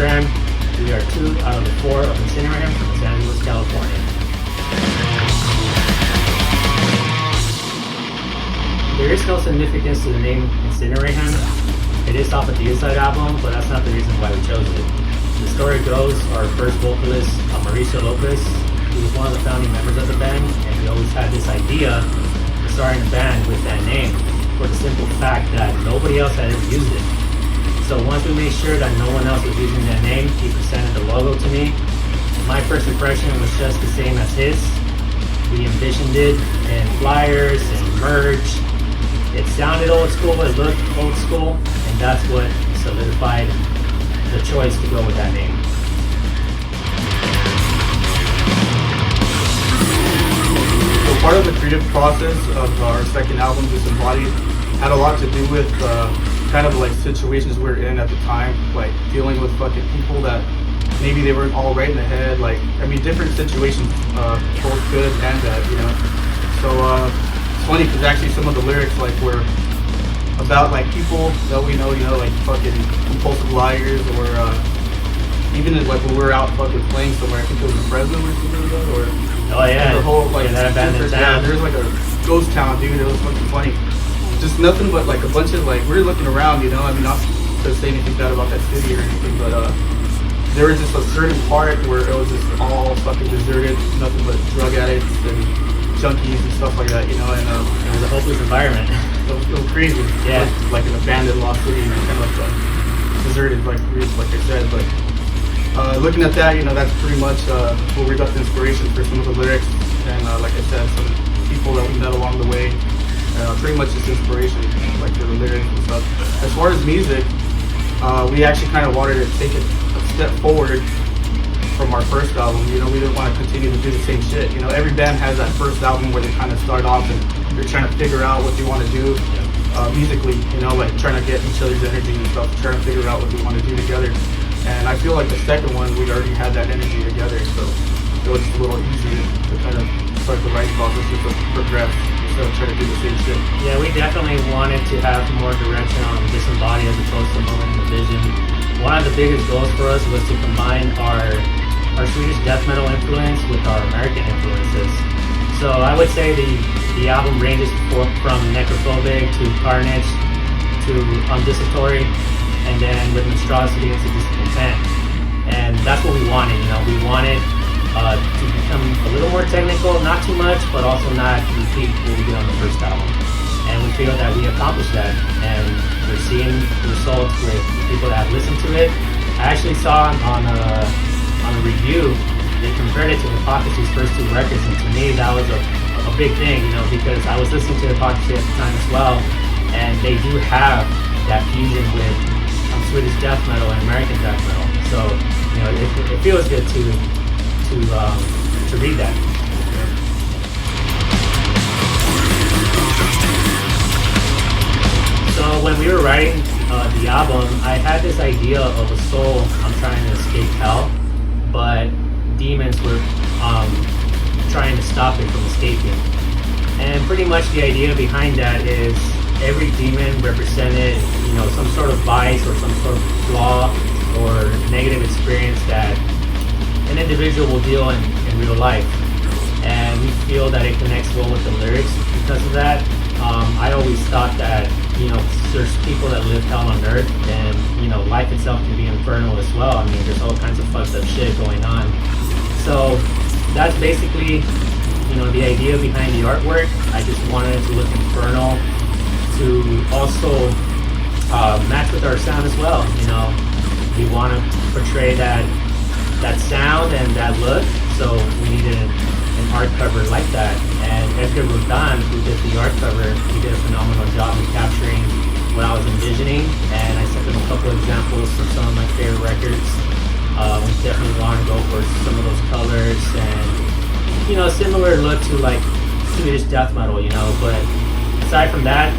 Instagram. We are 2 out of the 4 of Insineratehymn from Los Angeles, California. There is no significance to the name Insineratehymn. It is off of the Inside album, but that's not the reason why we chose it. The story goes, our first vocalist, Mauricio Lopez, he was one of the founding members of the band, and he always had this idea of starting a band with that name, for the simple fact that nobody else had ever used it. So once we made sure that no one else was using that name, he presented the logo to me. My first impression was just the same as his. We envisioned it in flyers and merch. It sounded old school, it looked old school, and that's what solidified the choice to go with that name. So part of the creative process of our second album, Disembodied, had a lot to do with kind of like situations we were in at the time, like dealing with fucking people that maybe they weren't all right in the head, like, I mean, different situations, both good and bad, you know. So it's funny because actually some of the lyrics like were about like people that we know, you know, like fucking compulsive liars, or even like when we were out fucking playing somewhere, I think it was in Fresno or something like that, or oh yeah, the whole like that abandoned town. Yeah, there's like a ghost town, dude. It was fucking funny. Just nothing but like a bunch of like, we were looking around, you know, I mean, not to say anything bad about that city or anything, but there was just a certain part where it was just all fucking deserted, nothing but drug addicts and junkies and stuff like that, you know, and it was a hopeless environment. It was crazy. Yeah. Like an abandoned lost city, and kind of deserted, like I said. But looking at that, you know, that's pretty much where we got the inspiration for some of the lyrics, and like I said, some people that we met along the way. Pretty much just inspiration, like for the lyrics and stuff. As far as music, we actually kind of wanted to take it a step forward from our first album. You know, we didn't want to continue to do the same shit. You know, every band has that first album where they kind of start off and they're trying to figure out what they want to do musically, you know, like trying to get each other's energy and stuff, trying to figure out what they want to do together. And I feel like the second one, we already had that energy together, so it was a little easier to kind of start the writing process to progress instead of trying to do the same shit. Yeah, we definitely wanted to have more direction on Disembodied as opposed to Moment in the Vision. One of the biggest goals for us was to combine our Swedish death metal influence with our American influences. So I would say the album ranges from Necrophobic to Carnage to Undiscipatory, and then with Monstrosity into Discontent. And that's what we wanted, you know, we wanted to become a little more technical, not too much, but also not repeat what we did on the first album. And we feel that we accomplished that, and we're seeing results with people that have listened to it. I actually saw on a review, they compared it to Hypocrisy's first 2 records, and to me that was a big thing, you know, because I was listening to Hypocrisy at the time as well, and they do have that fusion with Swedish death metal and American death metal. So, you know, it feels good to read that. So when we were writing the album, I had this idea of a soul I'm trying to escape hell, but demons were trying to stop it from escaping. And pretty much the idea behind that is every demon represented, you know, some sort of vice or some sort of flaw or negative experience that an individual will deal in real life. And we feel that it connects well with the lyrics because of that. I always thought that, you know, there's people that live hell on earth, and, you know, life itself can be infernal as well. I mean, there's all kinds of fucked up shit going on. So that's basically, you know, the idea behind the artwork. I just wanted it to look infernal, to also match with our sound as well. You know, we want to portray that sound and that look, so we needed an art cover like that. And Edgar Rodan, who did the art cover, he did a phenomenal job in capturing what I was envisioning, and I sent him a couple examples from some of my favorite records. We definitely want to go for some of those colors and, you know, a similar look to like Swedish death metal, you know, but aside from that,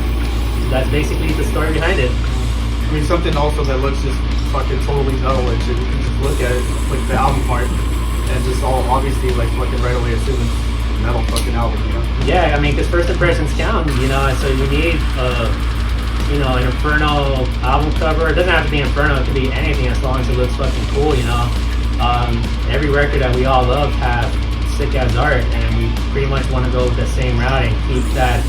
that's basically the story behind it. I mean, something also that looks just fucking totally metal-ish, and you can just look at it, like the album part, and just all obviously like fucking right away assume it's a metal fucking album, you know? Yeah, I mean, because first impressions count, you know, so you need you know, an Inferno album cover. It doesn't have to be Inferno, it could be anything as long as it looks fucking cool, you know. Every record that we all love have sick ass art, and we pretty much want to go the same route and keep that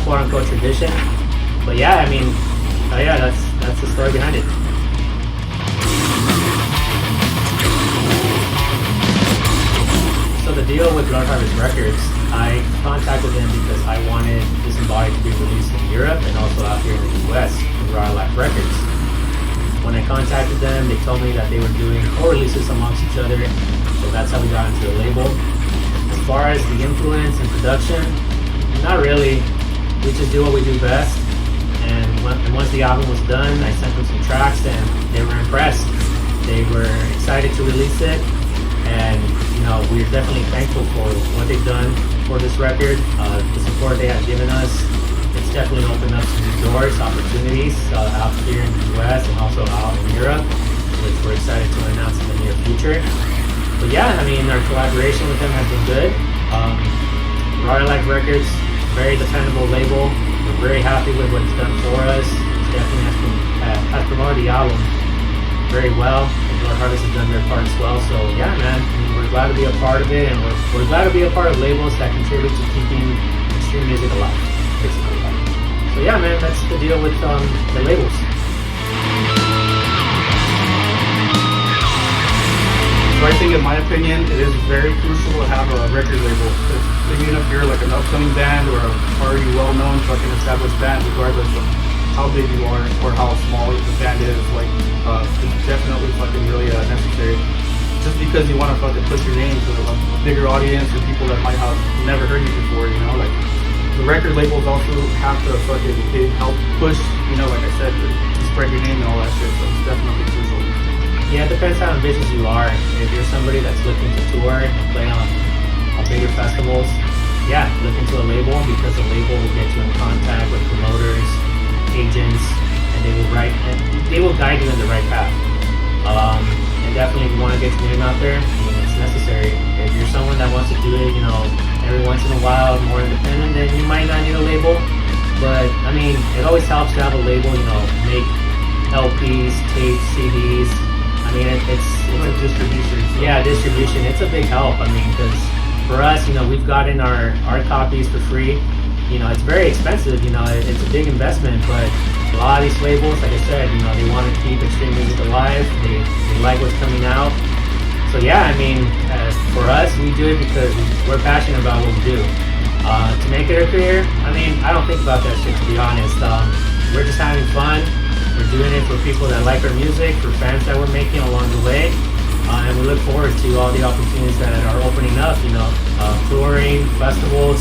quote unquote tradition. But yeah, I mean, yeah, that's the story behind it. So the deal with Blood Harvest Records, I contacted them because I wanted Disembodied to be released in Europe and also out here in the US with Royal Life Records. When I contacted them, they told me that they were doing co-releases amongst each other, so that's how we got into the label. As far as the influence and production, not really. We just do what we do best. And once the album was done, I sent them some tracks and they were impressed. They were excited to release it. And, you know, we're definitely thankful for what they've done for this record, the support they have given us. It's definitely opened up some new doors, opportunities out here in the US and also out in Europe, which we're excited to announce in the near future. But yeah, I mean, our collaboration with them has been good. Royal Life Records, very dependable label. We're very happy with what it's done for us. It definitely has promoted the album very well. Blood Harvest has done their part as well. So yeah, man, I mean, we're glad to be a part of it, and we're glad to be a part of labels that contribute to keeping extreme music alive, basically. So yeah, man, that's the deal with the labels. So I think, in my opinion, it is very crucial to have a record label. Even if you're like an upcoming band or a already well-known fucking established band, regardless of how big you are or how small the band is, like it's definitely fucking really necessary. Just because you want to fucking push your name to a bigger audience or people that might have never heard you before, you know, like the record labels also have to fucking help push, you know, like I said, to spread your name and all that shit. So it's definitely crucial. Yeah, it depends how ambitious you are. If you're somebody that's looking to tour and play on bigger festivals, yeah, look into a label, because a label will get you in contact with promoters, agents, and they will guide you in the right path. And definitely, if you want to get your name out there, I mean, it's necessary. If you're someone that wants to do it, you know, every once in a while, more independent, then you might not need a label. But I mean, it always helps to have a label. You know, make LPs, tapes, CDs. I mean, it's like distribution. So. Yeah, distribution. It's a big help. I mean, because for us, you know, we've gotten our copies for free. You know, it's very expensive. You know, it's a big investment, but a lot of these labels, like I said, you know, they want to keep extreme music alive. They like what's coming out. So yeah, I mean, for us, we do it because we're passionate about what we do. To make it a career, I mean, I don't think about that shit, to be honest. We're just having fun. We're doing it for people that like our music, for fans that we're making along the way. And we look forward to all the opportunities that are opening up, you know, touring, festivals.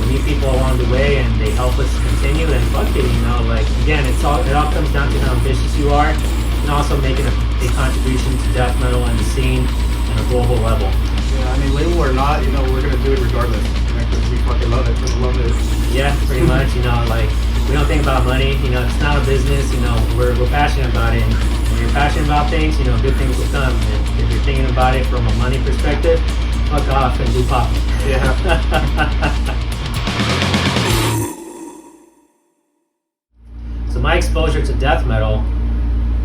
We meet people along the way and they help us continue, and fuck it, you know, like, again, it all comes down to how ambitious you are, and also making a contribution to death metal and the scene on a global level. Yeah, I mean, label or not, you know, we're gonna do it regardless, because we fucking love it, we love it. Yeah, pretty much, you know, like, we don't think about money, you know, it's not a business, you know, we're passionate about it, and when you're passionate about things, you know, good things will come. And if you're thinking about it from a money perspective, fuck off and do pop. Yeah. So my exposure to death metal,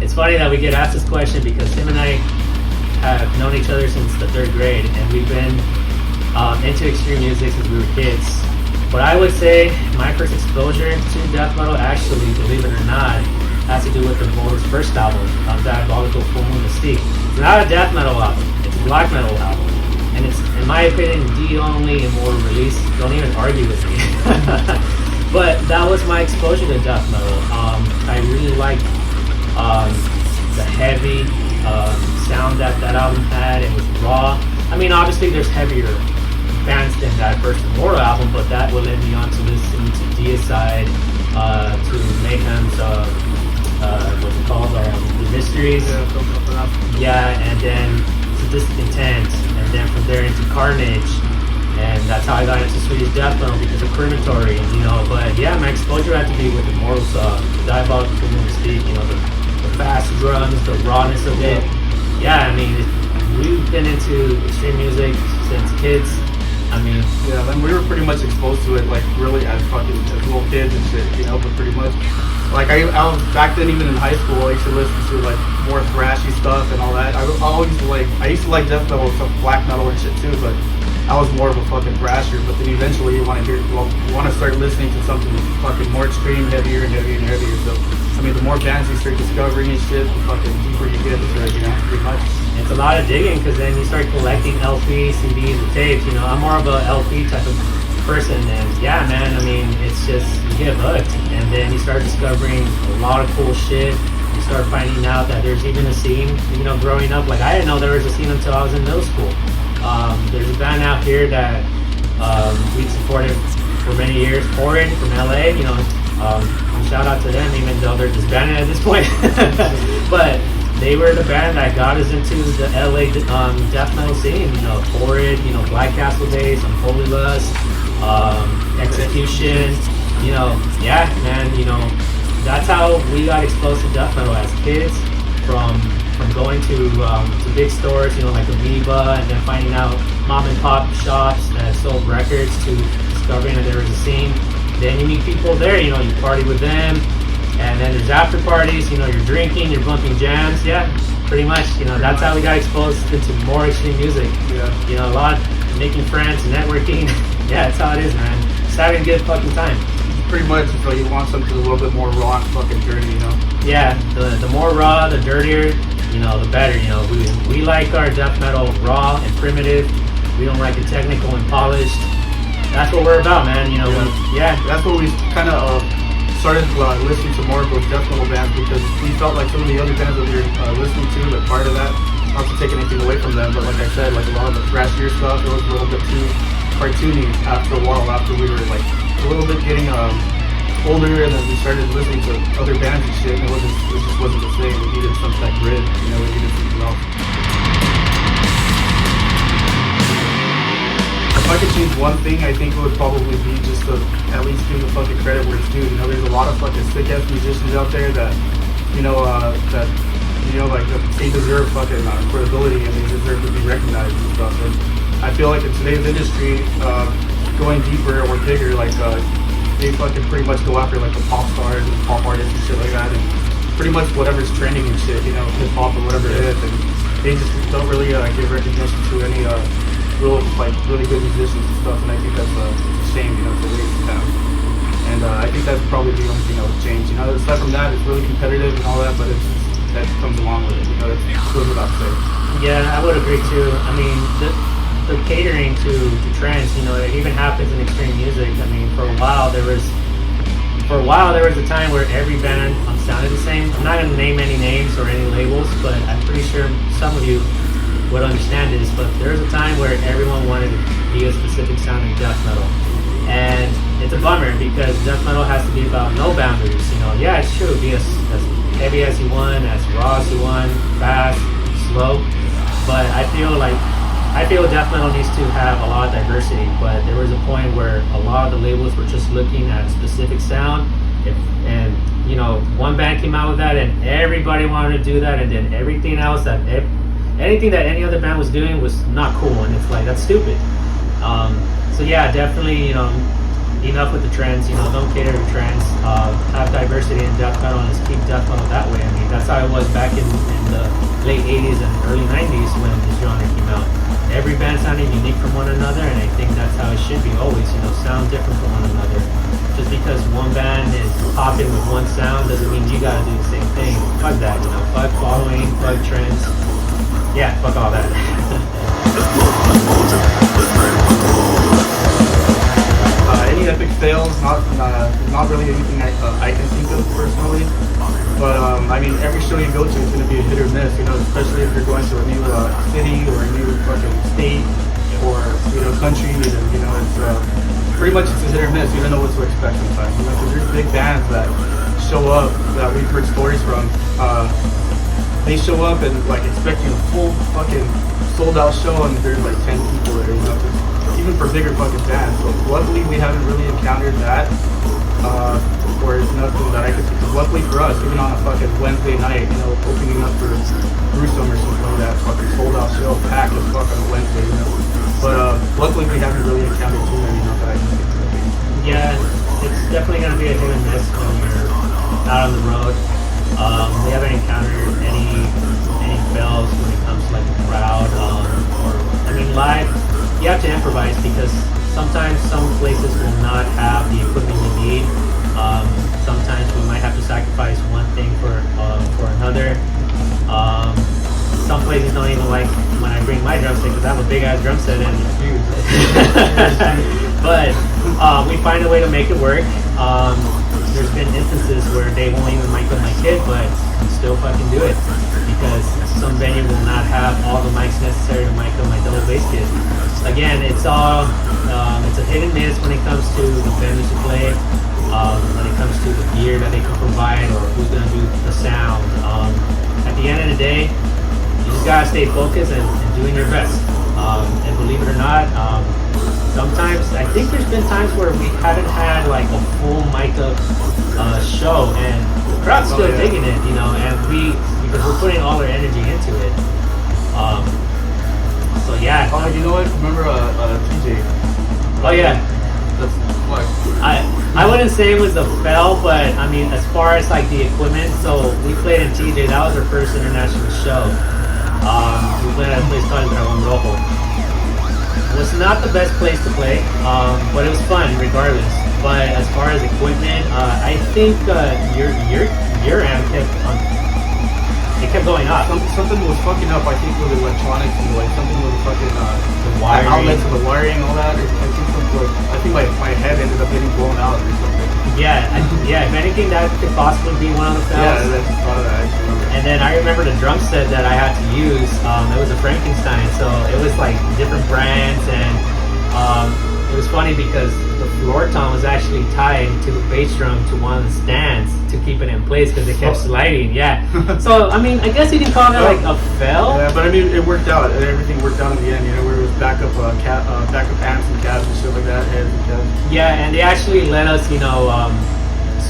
it's funny that we get asked this question because him and I have known each other since the 3rd grade, and we've been into extreme music since we were kids. But I would say my first exposure to death metal, actually, believe it or not, has to do with the Mortal's first album, Diabolical Full Moon Mystique. It's not a death metal album, it's a black metal album. And it's, in my opinion, the only immortal release. Don't even argue with me. But that was my exposure to death metal. I really liked the heavy sound that album had. It was raw. I mean, obviously there's heavier bands than that first Immortal album, but that will lead me on to listen to Deicide, to Mayhem's, what's it called, The Mysteries. Yeah, and then Sadistic Intent, and then from there into Carnage. And that's how I got into Swedish death metal, because of Crematory, you know. But yeah, my exposure had to be with Immortals, Diabolical Full Moon Mystique, you know, the fast drums, the rawness of it. Yeah, I mean, we've been into extreme music since kids, I mean, yeah, then we were pretty much exposed to it, like really as little kids and shit, you know. But pretty much, like I was back then, even in high school, I used to listen to like more thrashy stuff and all that. I used to like death metal, some black metal and shit too, but I was more of a fucking thrasher. But then eventually you want to start listening to something fucking more extreme, heavier and heavier and heavier. So I mean, the more bands you start discovering and shit, the fucking deeper you get into it, you know, pretty much. it's a lot of digging because then you start collecting LPs, CDs, and tapes. You know, I'm more of a LP type of person, and yeah, man. I mean, it's just you get hooked, and then you start discovering a lot of cool shit. You start finding out that there's even a scene. You know, growing up, like I didn't know there was a scene until I was in middle school. There's a band out here that we supported for many years, Horrid from LA. You know, shout out to them, even though they're disbanded at this point. But they were the band that got us into the LA death metal scene. You know, Horrid, you know, Black Castle Days, Unholy Lust, Execution. You know, yeah, man. You know, that's how we got exposed to death metal as kids. From going to big stores, you know, like Amoeba, and then finding out mom and pop shops that sold records, to discovering that there was a scene. Then you meet people there, you know, you party with them, and then there's after parties, you know, you're drinking, you're bumping jams, yeah, pretty much, you know, that's how we got exposed into more extreme music. Yeah. You know, a lot, making friends, networking, yeah, that's how it is, man. Just having a good fucking time. Pretty much, so you want something a little bit more raw and fucking dirty, you know? Yeah, the more raw, the dirtier, you know, the better, you know. We like our death metal raw and primitive. We don't like it technical and polished. That's what we're about, man, you know. Yeah. That's what we kind of started listening to more of those death metal bands, because we felt like some of the other bands that we were listening to, like part of that, not to take anything away from them, but like I said, like a lot of the thrashier stuff, it was a little bit too cartoony after a while, after we were like a little bit getting older, and then we started listening to other bands and shit, and it just wasn't the same. We needed some that grit, you know, we needed something else. If I could change one thing, I think it would probably be just to at least give the fucking credit where it's due. You know, there's a lot of fucking sick ass musicians out there that, you know, like they deserve fucking credibility, and they deserve to be recognized and stuff. And I feel like in today's industry, going deeper or bigger, like they fucking pretty much go after like the pop stars and pop artists and shit like that, and pretty much whatever's trending and shit, you know, hip hop or whatever it is, and they just don't really give recognition to any really good musicians and stuff. And I think that's a shame, you know, it's a waste of time. And I think that's probably the only thing that would change. You know, aside from that, it's really competitive and all that, but that comes along with it. You know, that goes without saying. Yeah, I would agree too. I mean, the catering to trends, you know, it even happens in extreme music. I mean, for a while there was a time where every band sounded the same. I'm not going to name any names or any labels, but I'm pretty sure some of you would understand this. But there was a time where everyone wanted to be a specific sound in death metal, and it's a bummer because death metal has to be about no boundaries. You know, yeah, it's true. Be as heavy as you want, as raw as you want, fast, slow. But I feel death metal needs to have a lot of diversity, but there was a point where a lot of the labels were just looking at a specific sound, and you know, one band came out with that, and everybody wanted to do that, and then everything else anything that any other band was doing was not cool, and it's like, that's stupid. So yeah, definitely, you know, enough with the trends. You know, don't cater to trends. Have diversity in death metal, and just keep death metal that way. I mean, that's how it was back in the late 80s and early 90s when this genre came out. Every band sounded unique from one another, and I think that's how it should be always, you know, sound different from one another. Just because one band is popping with one sound doesn't mean you gotta do the same thing. Fuck that, you know, fuck following, fuck trends. Yeah, fuck all that. Any epic fails, not really anything I can think of personally. But I mean, every show you go to is going to be a hit or miss, you know, especially if you're going to a new city or a new fucking state or, you know, country. You know, it's pretty much it's a hit or miss. You don't know what to expect sometimes. You know, because there's big bands that show up that we've heard stories from. They show up and like expecting a full fucking sold out show, and there's like 10 people there. You know, even for bigger fucking bands. So luckily we haven't really encountered that. Or it's nothing that I could see. Because luckily for us, even on a fucking Wednesday night, you know, opening up for Gruesome or something like that, fucking sold out show, packed as fuck on a Wednesday, you know. But luckily we haven't really out on the road. We haven't encountered any fails when it comes to like the crowd, or I mean live. You have to improvise because sometimes some places will not have the equipment you need. Sometimes we might have to sacrifice one thing for another. Some places don't even like when I bring my drum set because I have a big ass drum set and but we find a way to make it work. There's been instances where they won't even mic up my kit, but we still fucking do it because some venue will not have all the mics necessary to mic up my double bass kit. Again, it's all it's a hit and miss when it comes to the venues to play. When it comes to the gear that they can provide or who's gonna do the sound. At the end of the day, you just gotta stay focused and doing your best. And believe it or not, sometimes I think there's been times where we haven't had like a full mic up show, and the crowd's still digging it, you know, and because we're putting all our energy into it. So yeah. Oh, you know what? Remember TJ? Oh yeah. That's like. I wouldn't say it was a fail, but I mean, as far as like the equipment, so we played in TJ. That was our first international show. We played at a place called Dragón Rojo. It was not the best place to play, but it was fun regardless. But as far as equipment, I think your amp kept going up. Something was fucking up. I think with the electronics and like something with the fucking The wiring. outlets and the wiring and all that. I think my head ended up getting blown out or something. Yeah, if anything, that could possibly be one of the fails. Yeah, that's part of that. I actually remember. And then I remember the drum set that I had to use. It was a Frankenstein, so it was like different brands, and it was funny because the floor tom was actually tied to the bass drum to one of the stands to keep it in place because it kept sliding. Yeah. So I mean, I guess you can call that like a fail. Yeah, but I mean, it worked out. Everything worked out in the end. You know, where it was backup amps and cabs and shit like that, heads and cabs. Yeah, and they actually let us, you know,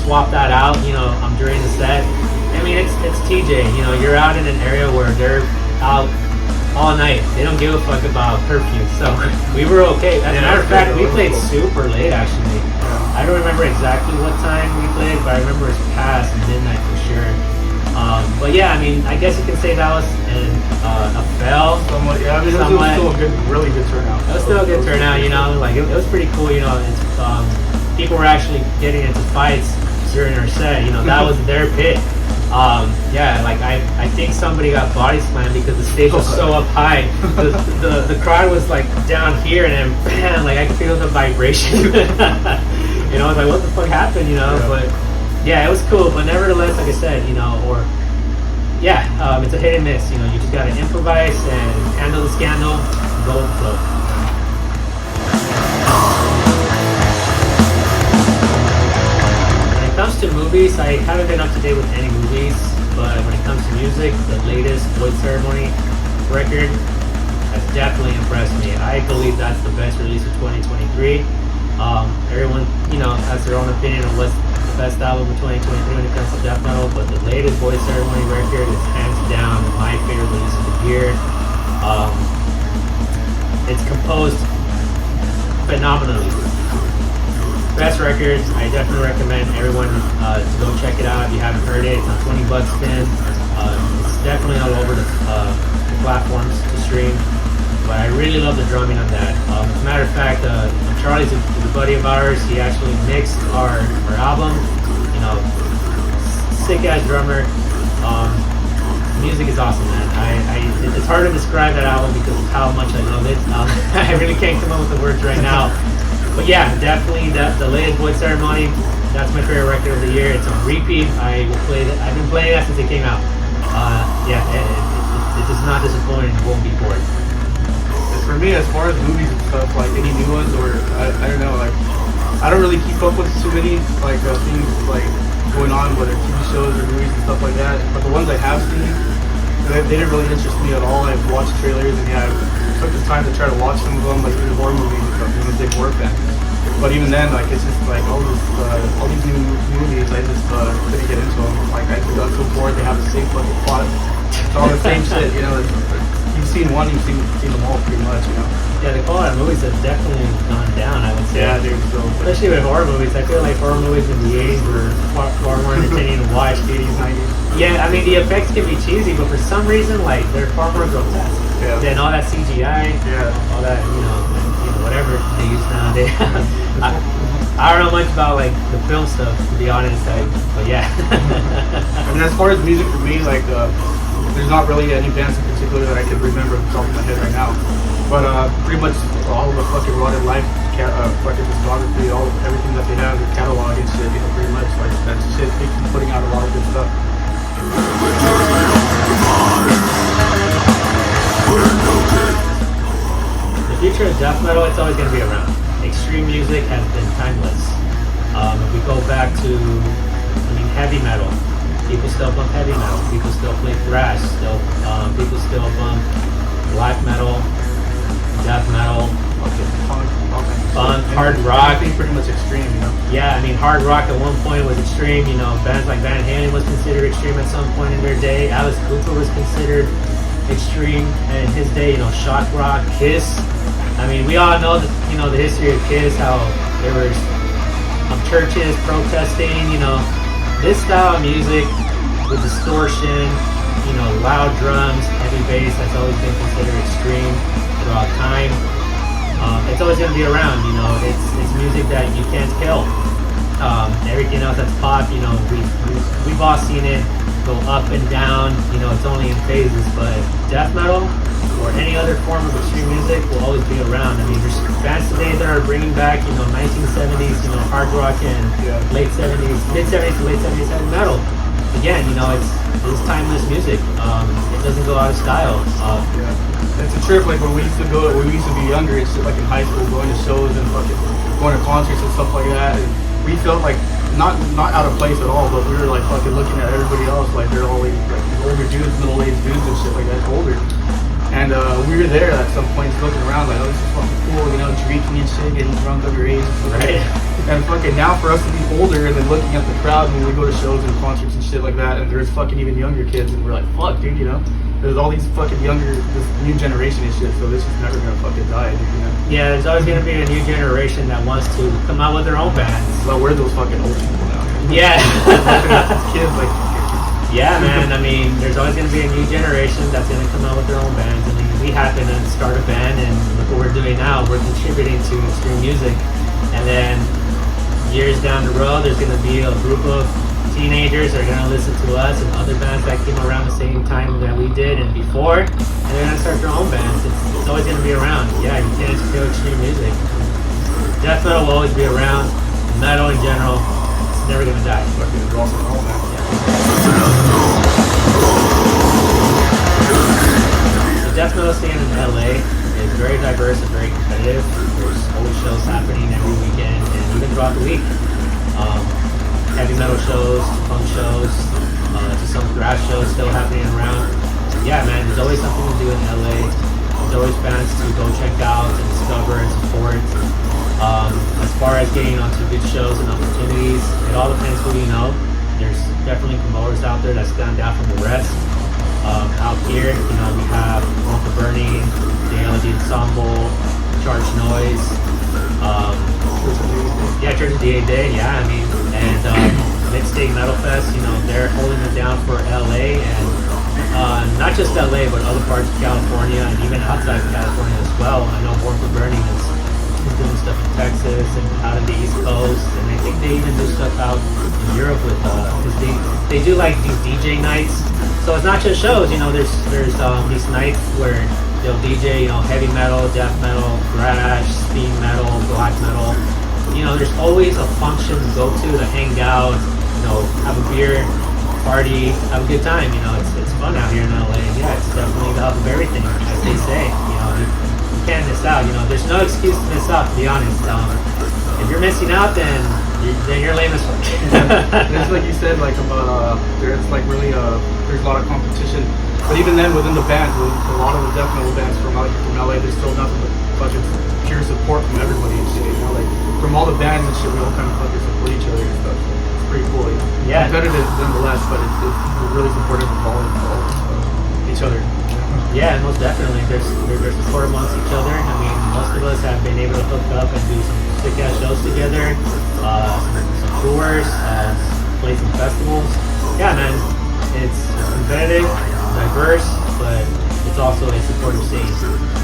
swap that out, you know, during the set. I mean, it's TJ. You know, you're out in an area where they're out all night. They don't give a fuck about curfew, so we were okay. As a matter of fact, we played super late actually. I don't remember exactly what time we played, but I remember it's past midnight for sure. But yeah, I mean, I guess you can say that was a fail. Somewhat, yeah. I mean, it was still a good, really good turnout. It was still a good turnout, you know. Like it was pretty cool, you know. It's, people were actually getting into fights during our set. You know, that was their pit. Yeah, like I think somebody got body slammed because the stage was so up high. The crowd was like down here, and then bam, like I could feel the vibration. You know, I was like, what the fuck happened? You know, but yeah, it was cool. But nevertheless, like I said, you know, it's a hit and miss. You know, you just gotta improvise and handle the scandal, and go with the flow. When it comes to movies, I haven't been up to date with any movies, but when it comes to music, the latest Void Ceremony record has definitely impressed me. I believe that's the best release of 2023. Everyone, you know, has their own opinion on what's the best album of 2023 when it comes to death metal, but the latest Void Ceremony record is hands down my favorite release of the year. It's composed phenomenally. Best records. I definitely recommend everyone to go check it out if you haven't heard it. It's on $20 spin. It's definitely all over the platforms to stream. But I really love the drumming on that. As a matter of fact, Charlie's a buddy of ours. He actually mixed our album. You know, sick ass drummer. Music is awesome, man. It's hard to describe that album because of how much I love it. I really can't come up with the words right now. But yeah, definitely the latest Void Ceremony. That's my favorite record of the year. It's on repeat. I will play it. I've been playing that since it came out. Yeah, it does not disappoint. You won't be bored. For me, as far as movies and stuff, like any new ones, or I don't know, like I don't really keep up with too many like things like going on, whether TV shows or movies and stuff like that. But the ones I have seen, they didn't really interest me at all. I've watched trailers and yeah, I took the time to try to watch some of them, like even horror movies and stuff. I'm a big horror fan. But even then, like it's just like all these new movies, I just couldn't get into them. Like I got so bored. They have the same fucking plot. It's all the same shit, you know. You've seen one, you've seen them all pretty much, you know. Yeah, the quality of movies have definitely gone down, I would say. Yeah, dude. So Especially with horror movies. I feel like horror movies in the 80s were far more entertaining to watch. 80s, 90s. Yeah, I mean, the effects can be cheesy, but for some reason, like, they're far more grotesque Yeah. than all that CGI, Yeah. all that, whatever they use nowadays. I don't know much about, like, the film stuff, to be honest, but yeah. And as far as music for me, like, there's not really any bands in particular that I can remember off the top of my head right now. But pretty much all of the fucking Rotted Life, fucking discography, everything that they have, their catalog and shit, pretty much, like, that shit, they keep putting out a lot of good stuff. The future of death metal, it's always going to be around. Extreme music has been timeless. If we go back to, heavy metal, people still bump heavy metal. People still play thrash. People still bump black metal, death metal, funk, hard rock. Everything pretty much extreme, Yeah, hard rock at one point was extreme. Bands like Van Halen was considered extreme at some point in their day. Alice Cooper was considered extreme in his day. Shock rock, Kiss. We all know the history of Kiss, how there were churches protesting. This style of music with distortion, loud drums, heavy bass, has always been considered extreme throughout time. It's always going to be around. It's music that you can't kill. Everything else that's pop, we've all seen it go up and down. It's only in phases, but death metal or any other form of extreme music will always be around. There's bands today that are bringing back, 1970s, hard rock and late 70s, mid 70s to late 70s heavy metal. Again, it's timeless music. It doesn't go out of style. It's a trip. Like when we used to be younger, it's like in high school, going to shows and fucking going to concerts and stuff like that. And we felt like not out of place at all, but we were like fucking looking at everybody else like they're all like older dudes, middle-aged dudes and shit like that, older. And we were there at some point looking around like, oh, this is fucking cool, drinking and shit, getting drunk underage and stuff. Right. And fucking now for us to be older and then looking at the crowd when we go to shows and concerts and shit like that, and there's fucking even younger kids, and we're like, fuck, dude, there's all these fucking this new generation and shit, so this is never gonna fucking die, dude, Yeah, there's always gonna be a new generation that wants to come out with their own bands. Well, we're those fucking old people now. Yeah. Kids, like. Yeah, man. There's always going to be a new generation that's going to come out with their own bands. We happen to start a band, and look what we're doing now. We're contributing to extreme music. And then years down the road, there's going to be a group of teenagers that are going to listen to us and other bands that came around the same time that we did and before, and they're going to start their own bands. It's always going to be around. Yeah, you can't kill extreme music. Death metal will always be around. Metal in general, it's never going to die. Fucking rock and roll, man. The death metal scene in LA is very diverse and very competitive. There's always shows happening every weekend and even throughout the week. Heavy metal shows, funk shows, to some thrash shows still happening around. Yeah, man, there's always something to do in LA. There's always bands to go check out and discover and support. As far as getting onto good shows and opportunities, it all depends who you know. There's definitely promoters out there that stand out from the rest. Out here, we have Born for Burning, the LG Ensemble, Charged Noise, Church of DA Day, and Mid-State Metal Fest, they're holding it down for LA, and not just LA, but other parts of California, and even outside of California as well. I know Born for Burning is doing stuff in Texas and out in the East Coast, and I think they even do stuff out in Europe with, because they do like these DJ nights. So it's not just shows, there's these nights where they'll DJ, heavy metal, death metal, thrash, speed metal, black metal. There's always a function to go to hang out, have a beer, party, have a good time. It's fun out here in LA. Yeah, it's definitely the hub of everything, as they say. You can't miss out. There's no excuse to miss out, to be honest. If you're missing out, then you're lame as fuck. It's like you said, like about there's like really there's a lot of competition. But even then, within the bands, a lot of the death metal bands from LA, there's still nothing but fucking pure support from everybody and shit. Like from all the bands and shit, we all kind of fucking support each other and stuff. So it's pretty cool. Yeah. Competitive nonetheless, but it's really supportive of all each other. Yeah, most definitely. There's support amongst each other. Most of us have have been able to hook up and do some sick ass shows together, some tours, play some festivals. Yeah, man, it's competitive, diverse, but it's also a supportive scene,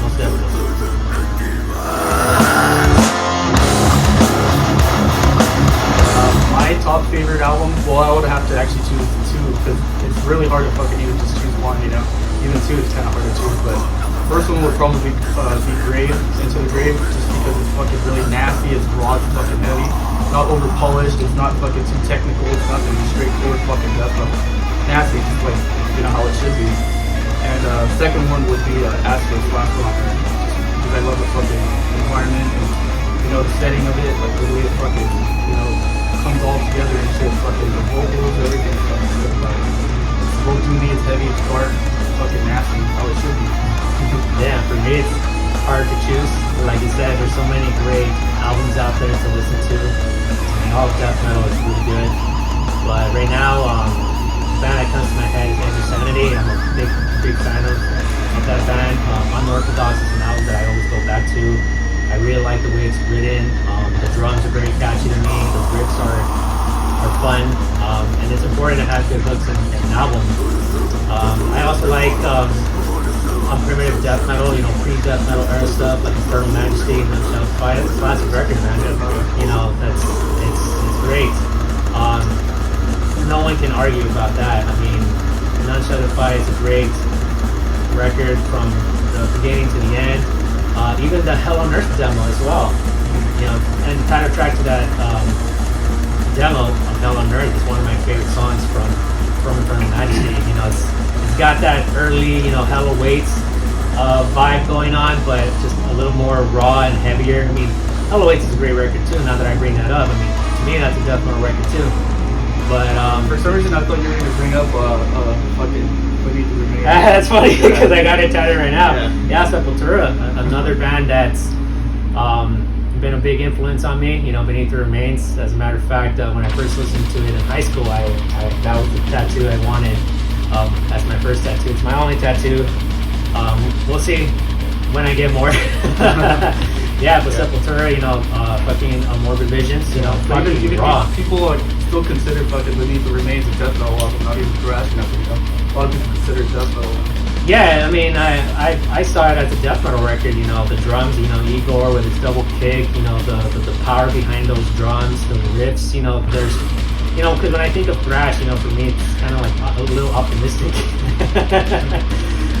most definitely. My top favorite album, well, I would have to actually choose two because it's really hard to fucking even just choose one, you know. Even two is kind of hard to choose, but first one would probably be Grave, Into the Grave, just because it's fucking really nasty, it's raw, it's fucking heavy, not over polished, it's not fucking too technical, it's not gonna be straightforward fucking death metal. Nasty, just like, you know, how it should be. And second one would be Astro's Last One, just because I love the fucking environment and, you know, the setting of it, like the way it fucking, you know, comes all together and shit, fucking the vocals, everything fucking good about it. It's both to me, it's heavy, it's dark, it's fucking nasty, how it should be. Yeah, for me it's hard to choose. Like you said, there's so many great albums out there to listen to. I mean, all of death metal is really good. But right now, the band that comes to my head is Insanity. I'm a big fan of that band. Unorthodox is an album that I always go back to. I really like the way it's written. The drums are very catchy to me. The riffs are fun. And it's important to have good hooks in an album. I also like primitive death metal, you know, pre-death metal era stuff like Infernal Majesty and Nunshell Fight. It's a classic record, man. You know, it's great. No one can argue about that. I mean, Nunshell Fight is a great record from the beginning to the end. Even the Hell on Earth demo as well. You know, and the title track to that demo of Hell on Earth is one of my favorite songs from Infernal Majesty. You know, it's got that early, you know, Hell Awaits vibe going on, but just a little more raw and heavier. I mean, Hell Awaits is a great record too. Now that I bring that up, I mean, to me that's a death metal record too. But for some reason I thought you were going to bring up fucking Beneath the Remains. That's funny because I got it tatted right now. Yeah, Sepultura, another band that's been a big influence on me. You know, Beneath the Remains. As a matter of fact, when I first listened to it in high school, I that was the tattoo I wanted. That's my first tattoo. It's my only tattoo. We'll see when I get more. Yeah, but Sepultura, you know, fucking Morbid Visions, you know, fucking even raw. People like still consider fucking Beneath the Remains a death metal album, not even thrash metal. You know, a lot of people consider it death metal. Yeah, I mean, I saw it as a death metal record. You know, the drums, you know, Igor with its double kick, you know, the power behind those drums, the riffs. You know, there's, you know, because when I think of thrash, you know, for me it's kind of like a little optimistic.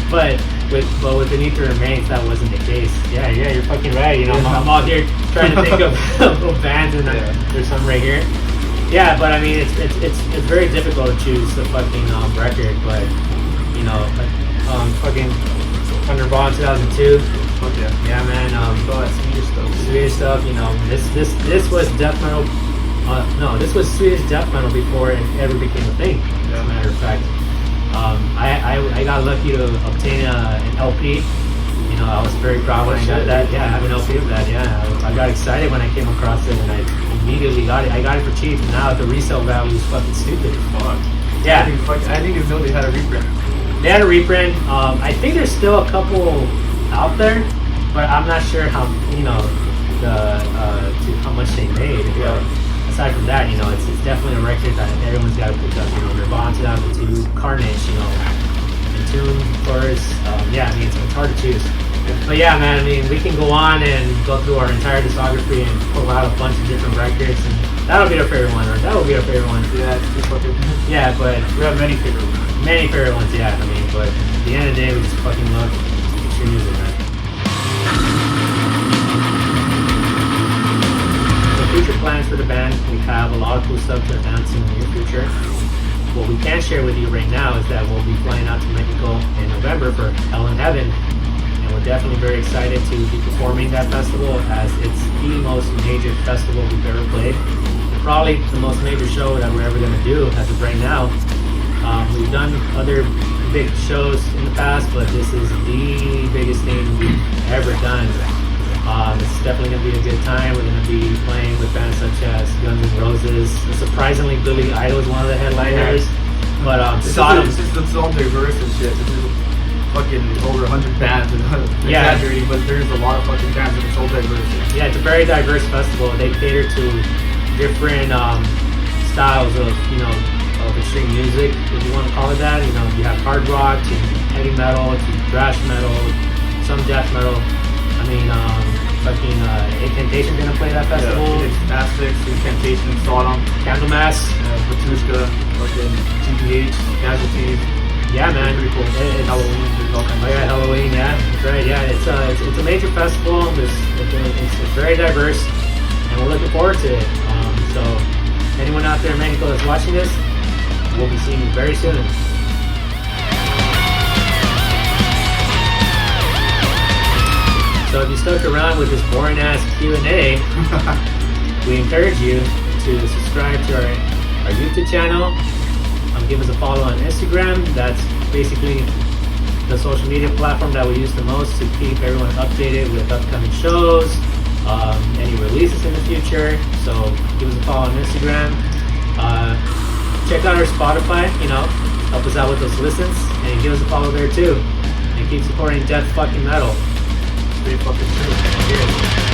But with Beneath the Remains, that wasn't the case. Yeah, you're fucking right. You know, I'm out here trying to think of bands, and there's some right here. Yeah, but I mean, it's very difficult to choose the fucking record. But you know, fucking Thunderball 2002. Fuck yeah. Yeah, man. Swedish stuff. You know, this was death metal. No, this was Swedish death metal before it ever became a thing. As a matter of fact. I got lucky to obtain an LP. You know, I was very proud when I got that. Yeah, I have an LP of that. Yeah, I got excited when I came across it, and I immediately got it. I got it for cheap. And now the resale value is fucking stupid. Fuck. Yeah. I didn't even know they had a reprint. They had a reprint. I think there's still a couple out there, but I'm not sure how, you know, how much they made. Yeah. Aside from that, you know, it's definitely a record that everyone's got to pick up. You know, Nirvana 2002, Carnage, you know, Entomb, Chorus. Yeah, I mean, it's hard to choose. But yeah, man, I mean, we can go on and go through our entire discography and pull out a bunch of different records, and that'll be our favorite one, or that'll be our favorite one. Yeah, it's just fucking. Yeah, but we have many favorite ones. Many favorite ones, yeah. I mean, but at the end of the day, we just fucking love extreme music, man. Future plans for the band, we have a lot of cool stuff to announce in the near future. What we can share with you right now is that we'll be flying out to Mexico in November for Hell in Heaven, and we're definitely very excited to be performing that festival, as it's the most major festival we've ever played. Probably the most major show that we're ever going to do as of right now. We've done other big shows in the past, but this is the biggest thing we've ever done. It's definitely going to be a good time. We're going to be playing with bands such as Guns N' Roses. Surprisingly, Billy Idol is one of the headliners. But Sodom. It's all diverse and shit. fucking over 100 bands. And Yeah. exaggerating, but there's a lot of fucking bands and it's so diverse. Yeah, it's a very diverse festival. They cater to different styles of, of extreme music, if you want to call it that. You have hard rock to heavy metal to thrash metal, some death metal. I mean, fucking Incantation's gonna play that festival. Yeah, it's Aztecs, Incantation, Sodom, Candlemass. Batushka, fucking GBH, Casualties. Yeah, man. Pretty cool. It's Halloween, there's all kinds Oh of yeah, shit. Halloween. Yeah, that's right. Yeah, it's a major festival. It's very diverse, and we're looking forward to it. So, anyone out there in Mexico that's watching this, we'll be seeing you very soon. So if you stuck around with this boring ass Q&A, we encourage you to subscribe to our YouTube channel. Give us a follow on Instagram. That's basically the social media platform that we use the most to keep everyone updated with upcoming shows, any releases in the future. So give us a follow on Instagram. Check out our Spotify, help us out with those listens, and give us a follow there too. And keep supporting death fucking metal. Stay fucking true. Cheers.